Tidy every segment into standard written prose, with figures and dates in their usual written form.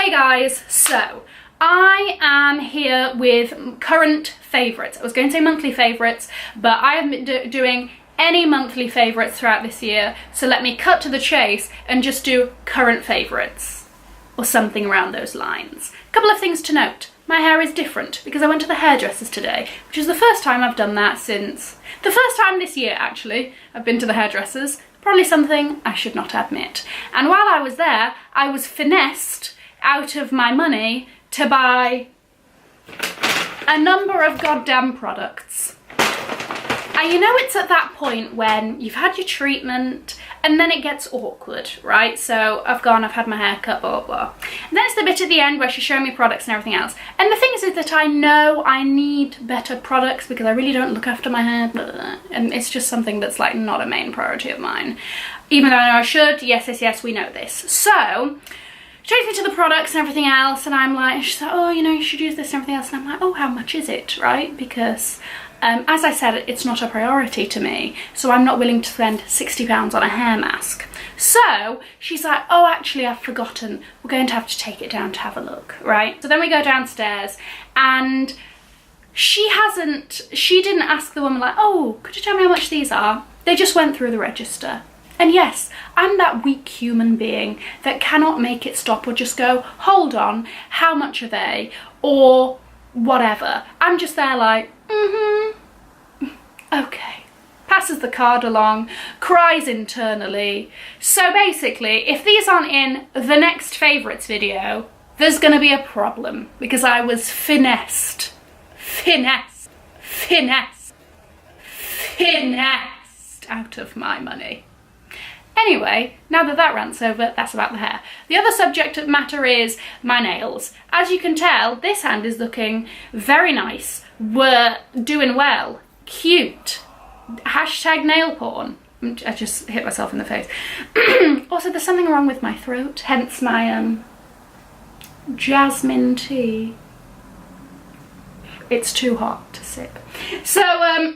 Hey guys, so I am here with current favourites. I was going to say monthly favourites, but I haven't been doing any monthly favourites throughout this year, so let me cut to the chase and just do current favourites, or something around those lines. A couple of things to note. My hair is different because I went to the hairdressers today, which is the first time I've done that since... the first time this year, actually, I've been to the hairdressers. Probably something I should not admit. And while I was there, I was finessed out of my money to buy a number of goddamn products. And you know, it's at that point when you've had your treatment and then it gets awkward, right? So I've had my hair cut, blah, blah, blah. And then it's the bit at the end where she's showing me products and everything else. And the thing is that I know I need better products because I really don't look after my hair, blah, blah, blah. And it's just something that's like not a main priority of mine. Even though I know I should, yes, we know this. So she takes me to the products and everything else, and I'm like, she's like, oh, you know, you should use this and everything else. And I'm like, oh, how much is it, right? Because as I said, it's not a priority to me, so I'm not willing to spend £60 on a hair mask. So she's like, oh, actually, I've forgotten. We're going to have to take it down to have a look, right? So then we go downstairs, and she didn't ask the woman like, oh, could you tell me how much these are? They just went through the register. And yes, I'm that weak human being that cannot make it stop or just go, hold on, how much are they? Or whatever. I'm just there like, okay. Passes the card along, cries internally. So basically, if these aren't in the next favourites video, there's gonna be a problem because I was finessed out of my money. Anyway, now that that rant's over, that's about the hair. The other subject matter is my nails. As you can tell, this hand is looking very nice. We're doing well. Cute. Hashtag nail porn. I just hit myself in the face. Also, there's something wrong with my throat, hence my jasmine tea. It's too hot to sip. So,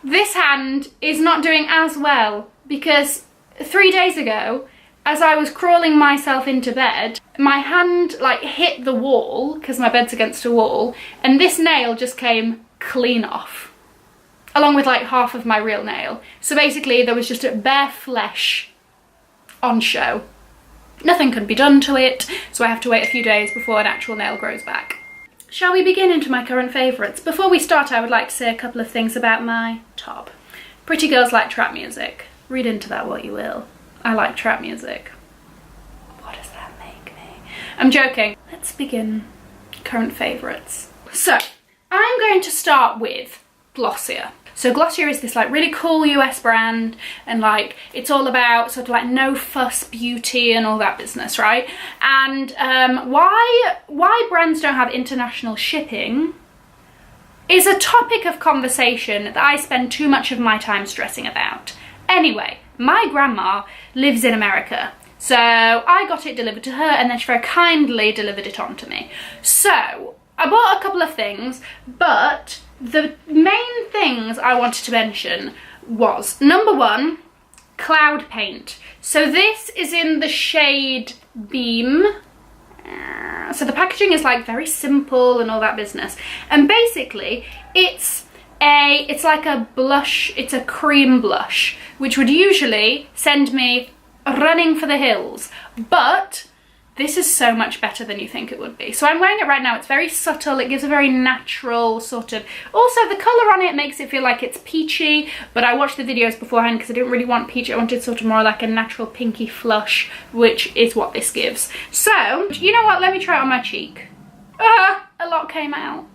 this hand is not doing as well because 3 days ago, as I was crawling myself into bed, my hand like hit the wall because my bed's against a wall, and this nail just came clean off, along with like half of my real nail. So basically there was just a bare flesh on show. Nothing could be done to it, so I have to wait a few days before an actual nail grows back. Shall we begin into my current favourites? Before we start, I would like to say a couple of things about my top. Pretty girls like trap music. Read into that what you will. I like trap music. What does that make me? I'm joking. Let's begin current favourites. So, I'm going to start with Glossier. So Glossier is this like really cool US brand, and like it's all about sort of like no fuss beauty and all that business, right? And why brands don't have international shipping is a topic of conversation that I spend too much of my time stressing about. Anyway, my grandma lives in America, so I got it delivered to her and then she very kindly delivered it on to me. So I bought a couple of things, but the main things I wanted to mention was, number one, Cloud Paint. So this is in the shade Beam. So the packaging is like very simple and all that business. And basically it's like a blush, it's a cream blush, which would usually send me running for the hills. But this is so much better than you think it would be. So I'm wearing it right now. It's very subtle. It gives a very natural sort of... Also, the colour on it makes it feel like it's peachy, but I watched the videos beforehand because I didn't really want peachy. I wanted sort of more like a natural pinky flush, which is what this gives. So, you know what? Let me try it on my cheek. A lot came out.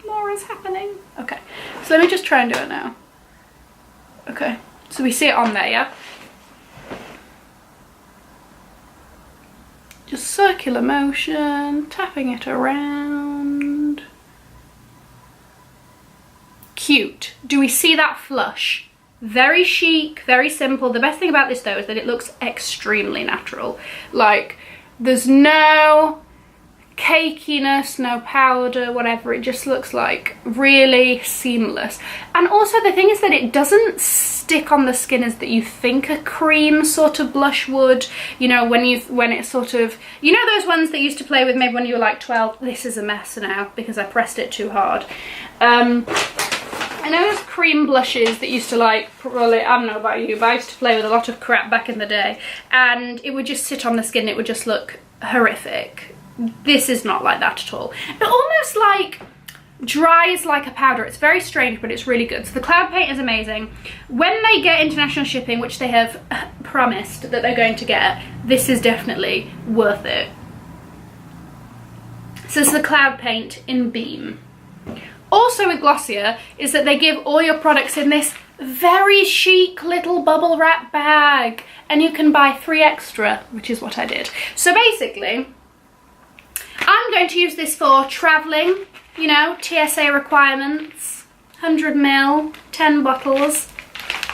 More is happening. Okay, so let me just try and do it now. Okay, so we see it on there, yeah? Just circular motion, tapping it around. Cute. Do we see that flush? Very chic, very simple. The best thing about this though is that it looks extremely natural. Like, there's no cakiness, no powder, whatever. It just looks like really seamless. And also the thing is that it doesn't stick on the skin as that you think a cream sort of blush would. You know, when it's sort of, you know, those ones that you used to play with maybe when you were like 12. This is a mess now because I pressed it too hard. I know those cream blushes that used to like, probably, I don't know about you, but I used to play with a lot of crap back in the day, and it would just sit on the skin, it would just look horrific. This is not like that at all. It almost like dries like a powder. It's very strange, but it's really good. So the Cloud Paint is amazing. When they get international shipping, which they have promised that they're going to get, this is definitely worth it. So it's the Cloud Paint in Beam. Also with Glossier is that they give all your products in this very chic little bubble wrap bag, and you can buy 3 extra, which is what I did. So basically, I'm going to use this for traveling, you know, TSA requirements, 100 ml, 10 bottles.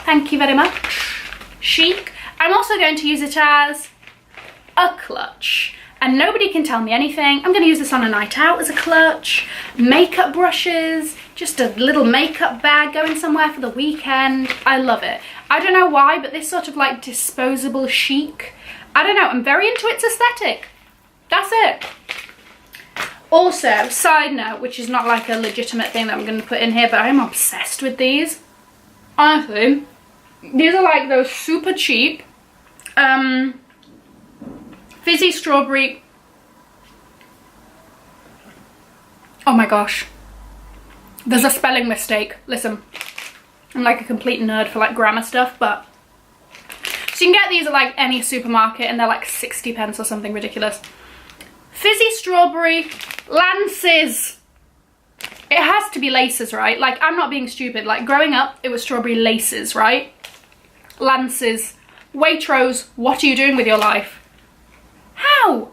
Thank you very much. Chic. I'm also going to use it as a clutch. And nobody can tell me anything. I'm going to use this on a night out as a clutch. Makeup brushes, just a little makeup bag going somewhere for the weekend. I love it. I don't know why, but this sort of like disposable chic, I don't know, I'm very into its aesthetic. That's it. Also, side note, which is not like a legitimate thing that I'm going to put in here, but I'm obsessed with these. Honestly, these are like those super cheap fizzy strawberry. Oh my gosh, there's a spelling mistake. Listen, I'm like a complete nerd for like grammar stuff, but so you can get these at like any supermarket and they're like 60 pence or something ridiculous. Fizzy strawberry Lances. It has to be laces, right? Like, I'm not being stupid. Like, growing up, it was strawberry laces, right? Lances. Waitrose, what are you doing with your life? How?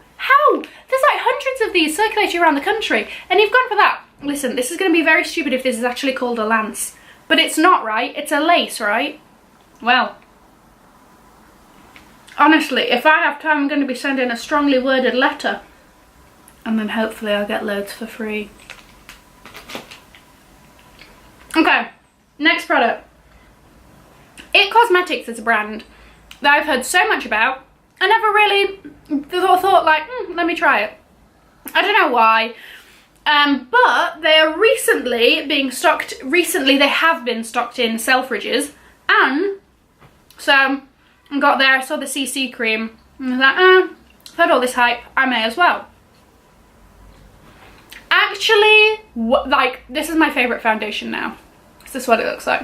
There's like hundreds of these circulating around the country, and you've gone for that. Listen, this is going to be very stupid if this is actually called a lance, but it's not, right? It's a lace, right? Well, honestly, if I have time, I'm going to be sending a strongly worded letter, and then hopefully I'll get loads for free. Okay, next product. It Cosmetics is a brand that I've heard so much about. I never really thought like, let me try it. I don't know why, but they are recently being stocked. Recently, they have been stocked in Selfridges, and so I got there. I saw the CC cream, and I was like, I've heard all this hype. I may as well. Actually, like, this is my favorite foundation now. This is what it looks like.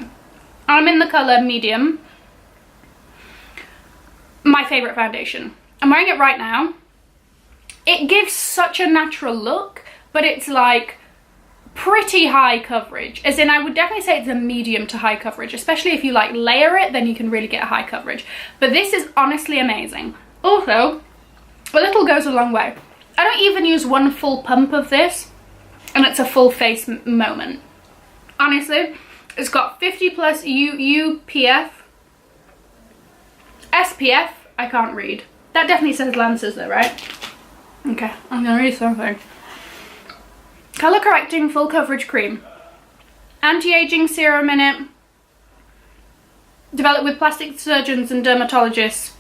I'm in the color medium. My favorite foundation. I'm wearing it right now. It gives such a natural look, but it's like pretty high coverage. As in, I would definitely say it's a medium to high coverage, especially if you like layer it, then you can really get a high coverage. But this is honestly amazing. Also, a little goes a long way. I don't even use one full pump of this, and it's a full face moment. Honestly, it's got 50 plus UPF. SPF, I can't read. That definitely says Lances though, right? Okay, I'm gonna read something. Color correcting full coverage cream. Anti-aging serum in it. Developed with plastic surgeons and dermatologists.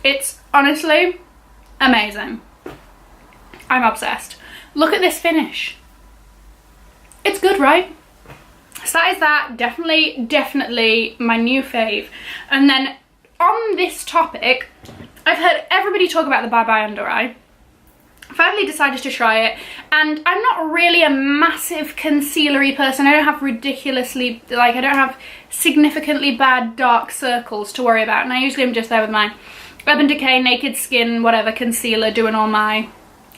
It's honestly amazing. I'm obsessed. Look at this finish. It's good, right? So that is that. Definitely my new fave. And then on this topic, I've heard everybody talk about the Bye Bye Under Eye. Finally decided to try it, and I'm not really a massive concealery person. I don't have ridiculously, like, I don't have significantly bad dark circles to worry about, and I usually am just there with my Urban Decay Naked Skin whatever concealer, doing all my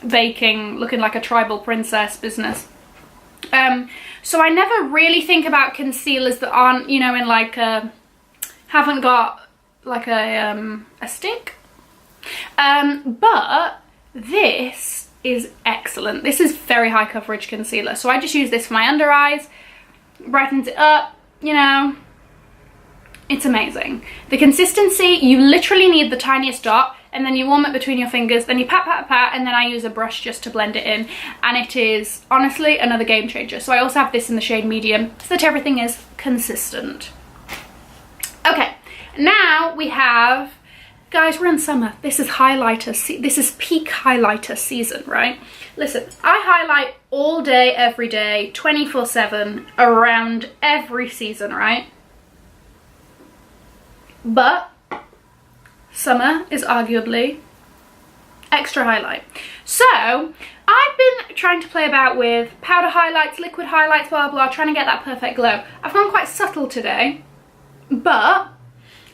baking, looking like a tribal princess business. So I never really think about concealers that aren't, you know, in like a, haven't got like a stick. But this is excellent. This is very high coverage concealer. So I just use this for my under eyes, brightens it up, you know. It's amazing. The consistency, you literally need the tiniest dot, and then you warm it between your fingers, then you pat, pat, pat, and then I use a brush just to blend it in. And it is honestly another game changer. So I also have this in the shade medium so that everything is consistent. Okay, now we have, guys, we're in summer. This is highlighter, this is peak highlighter season, right? Listen, I highlight all day, every day, 24/7, around every season, right? But summer is arguably extra highlight. So I've been trying to play about with powder highlights, liquid highlights, blah, blah, trying to get that perfect glow. I've gone quite subtle today, but,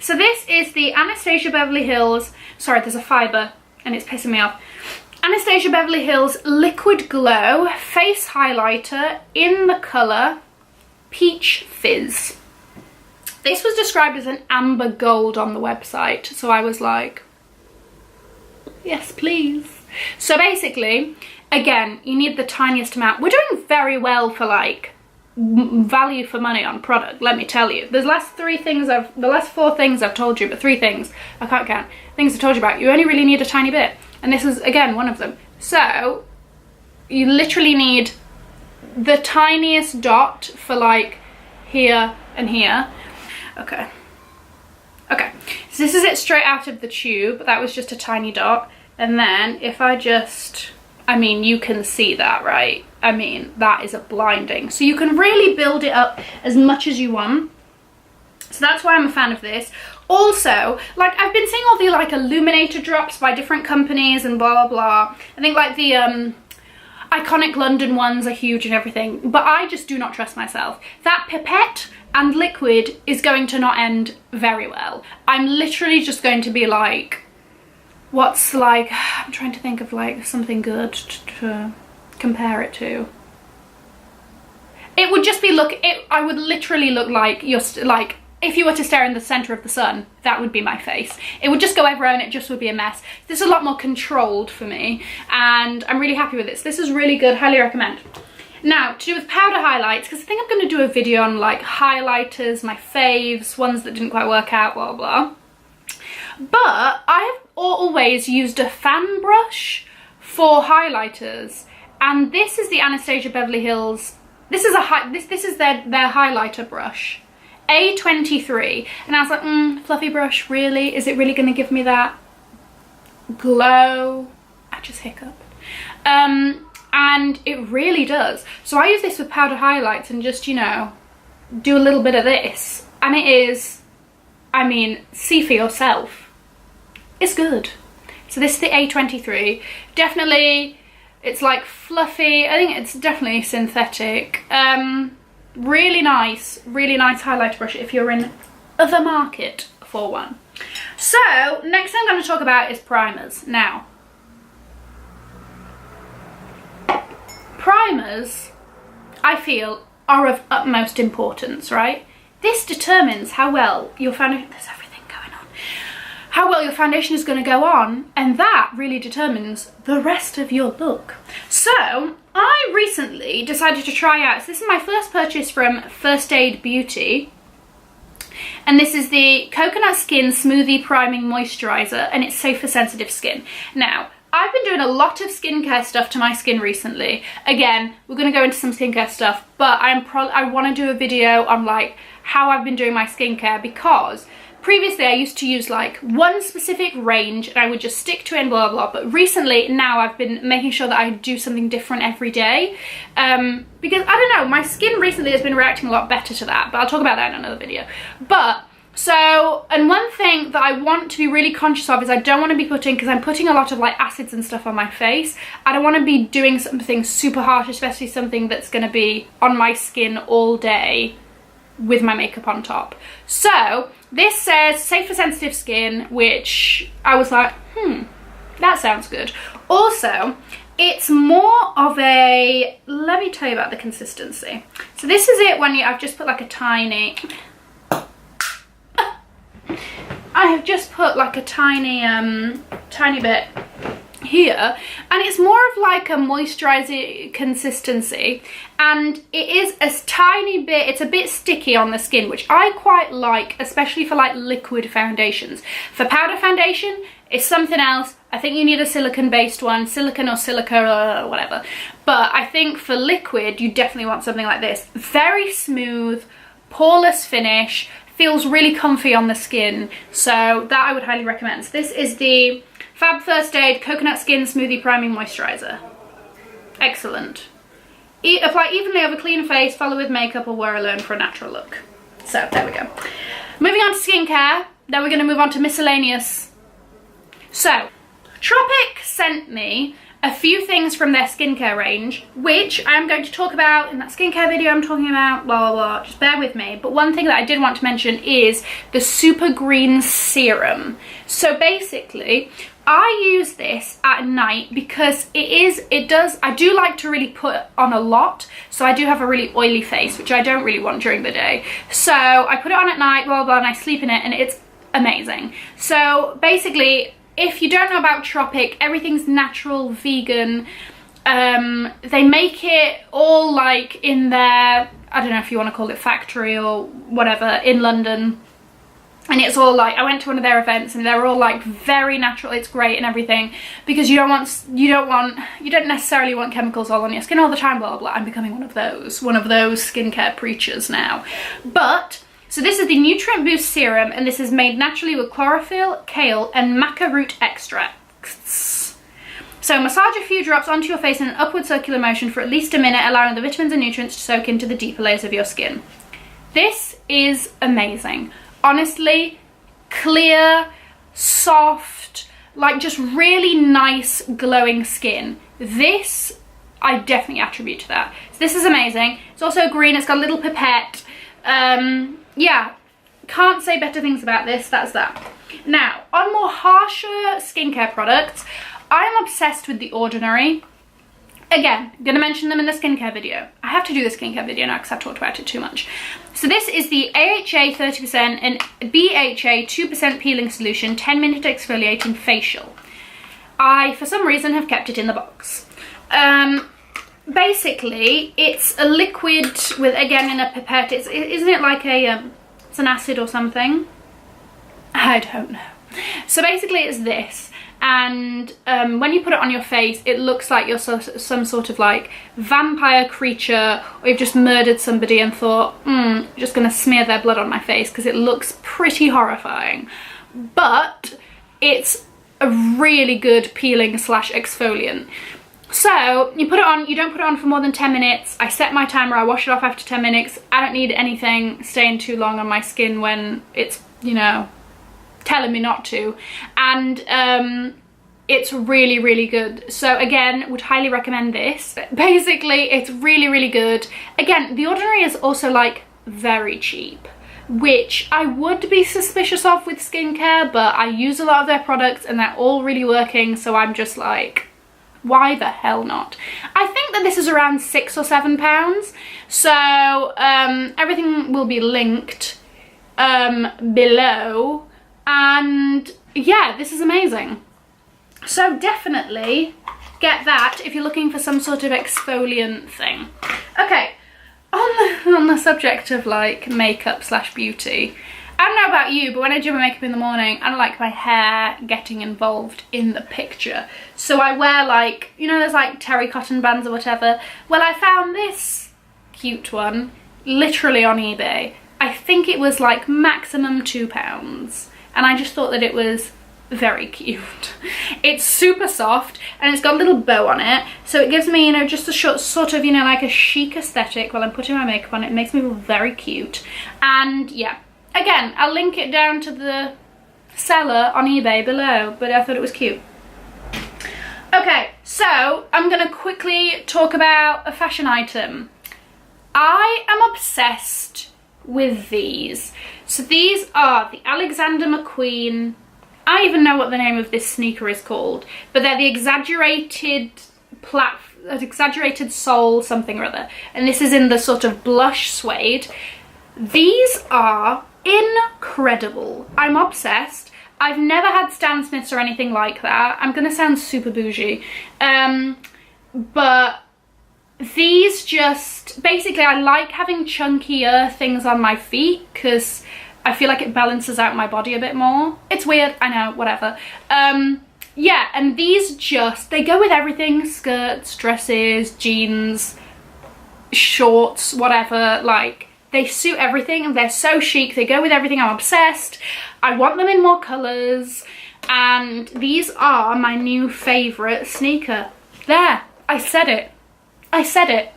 so this is the Anastasia Beverly Hills, sorry, there's a fibre and it's pissing me off. Anastasia Beverly Hills Liquid Glow Face Highlighter in the colour Peach Fizz. This was described as an amber gold on the website, so I was like, yes, please. So basically, again, you need the tiniest amount. We're doing very well for like value for money on product, let me tell you. The last four things I've told you, but 3 things, I can't count, things I told you about, you only really need a tiny bit. And this is, again, one of them. So, you literally need the tiniest dot for like here and here. Okay. Okay, so this is it straight out of the tube. That was just a tiny dot. And then if I just, I mean, you can see that, right? I mean, that is a blinding. So you can really build it up as much as you want. So that's why I'm a fan of this. Also, like, I've been seeing all the like illuminator drops by different companies and blah, blah, blah. I think like the Iconic London ones are huge and everything, but I just do not trust myself. That pipette and liquid is going to not end very well. I'm literally just going to be like, what's like, I'm trying to think of like something good to compare it to. It would just be, I would literally look like you're like, if you were to stare in the center of the sun, that would be my face. It would just go everywhere and it just would be a mess. This is a lot more controlled for me and I'm really happy with this. This is really good, highly recommend. Now, to do with powder highlights, because I think I'm going to do a video on like highlighters, my faves, ones that didn't quite work out, blah, blah. But I have always used a fan brush for highlighters. And this is the Anastasia Beverly Hills, this is their highlighter brush. A23. And I was like, fluffy brush, really? Is it really going to give me that glow? I just hiccuped. And it really does. So I use this with powder highlights and just, you know, do a little bit of this. And it is, I mean, see for yourself. It's good. So this is the A23. Definitely, it's like fluffy. I think it's definitely synthetic. Really nice highlighter brush if you're in the market for one. So, next thing I'm going to talk about is primers. Now, primers, I feel, are of utmost importance, right? This determines how well your foundation, there's everything going on, how well your foundation is going to go on, and that really determines the rest of your look. So, I recently decided to try out, so this is my first purchase from First Aid Beauty, and this is the Coconut Skin Smoothie Priming Moisturizer, and it's safe for sensitive skin. Now, I've been doing a lot of skincare stuff to my skin recently. Again, we're going to go into some skincare stuff, but I want to do a video on like how I've been doing my skincare, because previously I used to use like one specific range and I would just stick to it and blah, blah, blah. But recently now I've been making sure that I do something different every day. Because I don't know, my skin recently has been reacting a lot better to that, but I'll talk about that in another video. But so, and one thing that I want to be really conscious of is I don't want to be putting, because I'm putting a lot of like acids and stuff on my face, I don't want to be doing something super harsh, especially something that's going to be on my skin all day with my makeup on top. So this says safe for sensitive skin, which I was like, that sounds good. Also, it's more of a, let me tell you about the consistency. So this is it when I've just put like a tiny, I have just put like a tiny bit here, and it's more of like a moisturizer consistency, and it is a tiny bit, it's a bit sticky on the skin, which I quite like, especially for like liquid foundations. For powder foundation, it's something else. I think you need a silicone based one, silicone or silica or whatever, but I think for liquid you definitely want something like this. Very smooth, poreless finish, feels really comfy on the skin, so that I would highly recommend. So this is the Fab First Aid Coconut Skin Smoothie Priming Moisturizer. Excellent. Apply evenly over clean face, follow with makeup, or wear alone for a natural look. So there we go. Moving on to skincare, then we're going to move on to miscellaneous. So Tropic sent me a few things from their skincare range, which I'm going to talk about in that skincare video I'm talking about, blah, blah, blah, just bear with me. But one thing that I did want to mention is the Super Green Serum. So basically, I use this at night because I do like to really put on a lot, so I do have a really oily face, which I don't really want during the day. So I put it on at night, blah, blah, blah, and I sleep in it, and it's amazing. So basically, if you don't know about Tropic, everything's natural, vegan. They make it all like in their, I don't know if you want to call it factory or whatever, in London. And it's all like, I went to one of their events and they're all like very natural, it's great and everything, because you don't necessarily want chemicals all on your skin all the time, blah, blah, blah. I'm becoming one of those skincare preachers now. But so this is the Nutrient Boost Serum, and this is made naturally with chlorophyll, kale, and maca root extracts. So massage a few drops onto your face in an upward circular motion for at least a minute, allowing the vitamins and nutrients to soak into the deeper layers of your skin. This is amazing. Honestly, clear, soft, like just really nice glowing skin. This, I definitely attribute to that. So this is amazing. It's also green, it's got a little pipette. Yeah, can't say better things about this, that's that. Now, on more harsher skincare products, I am obsessed with The Ordinary. Again, gonna mention them in the skincare video. I have to do the skincare video now because I've talked about it too much. So this is the AHA 30% and BHA 2% peeling solution 10-minute exfoliating facial. I, for some reason, have kept it in the box. Basically, it's a liquid with, again, in a pipette. Isn't it like it's an acid or something? I don't know. So basically it's this, and when you put it on your face, it looks like you're some sort of like vampire creature, or you've just murdered somebody and thought, just gonna smear their blood on my face, because it looks pretty horrifying. But it's a really good peeling / exfoliant. So you put it on, you don't put it on for more than 10 minutes. I set my timer, I wash it off after 10 minutes. I don't need anything staying too long on my skin when it's, you know, telling me not to. And it's really, really good. So again, would highly recommend this. Basically, it's really, really good. Again, The Ordinary is also like very cheap, which I would be suspicious of with skincare, but I use a lot of their products and they're all really working, so I'm just like, why the hell not? I think that this is around £6 or £7, so everything will be linked below, and yeah, this is amazing. So definitely get that if you're looking for some sort of exfoliant thing. Okay, on the subject of like makeup / beauty, I don't know about you, but when I do my makeup in the morning, I don't like my hair getting involved in the picture. So I wear like, you know, there's like terry cotton bands or whatever. Well, I found this cute one literally on eBay. I think it was like maximum £2. And I just thought that it was very cute. It's super soft and it's got a little bow on it. So it gives me, you know, just a short sort of, you know, like a chic aesthetic while I'm putting my makeup on. It makes me feel very cute. And yeah. Again, I'll link it down to the seller on eBay below, but I thought it was cute. Okay, so I'm gonna quickly talk about a fashion item. I am obsessed with these. So these are the Alexander McQueen, I don't even know what the name of this sneaker is called, but they're the exaggerated sole something or other. And this is in the sort of blush suede. These are incredible. I'm obsessed. I've never had Stan Smiths or anything like that. I'm gonna sound super bougie. But these just, basically I like having chunkier things on my feet because I feel like it balances out my body a bit more. It's weird, I know, whatever. Yeah, and these just, they go with everything. Skirts, dresses, jeans, shorts, whatever. Like, they suit everything and they're so chic. They go with everything. I'm obsessed. I want them in more colours. And these are my new favourite sneaker. There, I said it. I said it.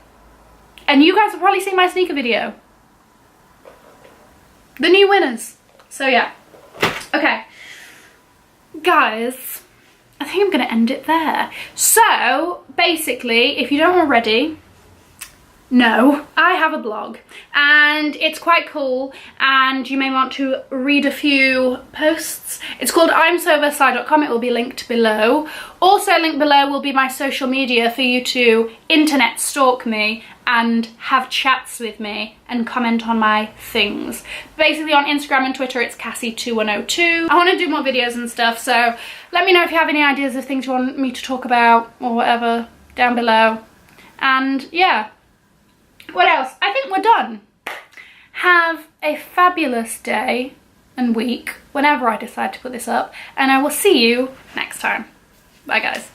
And you guys have probably seen my sneaker video. The new winners. So yeah. Okay. Guys, I think I'm going to end it there. So, basically, if you don't already know, I have a blog and it's quite cool and you may want to read a few posts. It's called imsoversi.com. It will be linked below. Also linked below will be my social media for you to internet stalk me and have chats with me and comment on my things. Basically on Instagram and Twitter it's Cassie2102. I want to do more videos and stuff, so let me know if you have any ideas of things you want me to talk about or whatever down below. And yeah. What else? I think we're done. Have a fabulous day and week whenever I decide to put this up, and I will see you next time. Bye guys.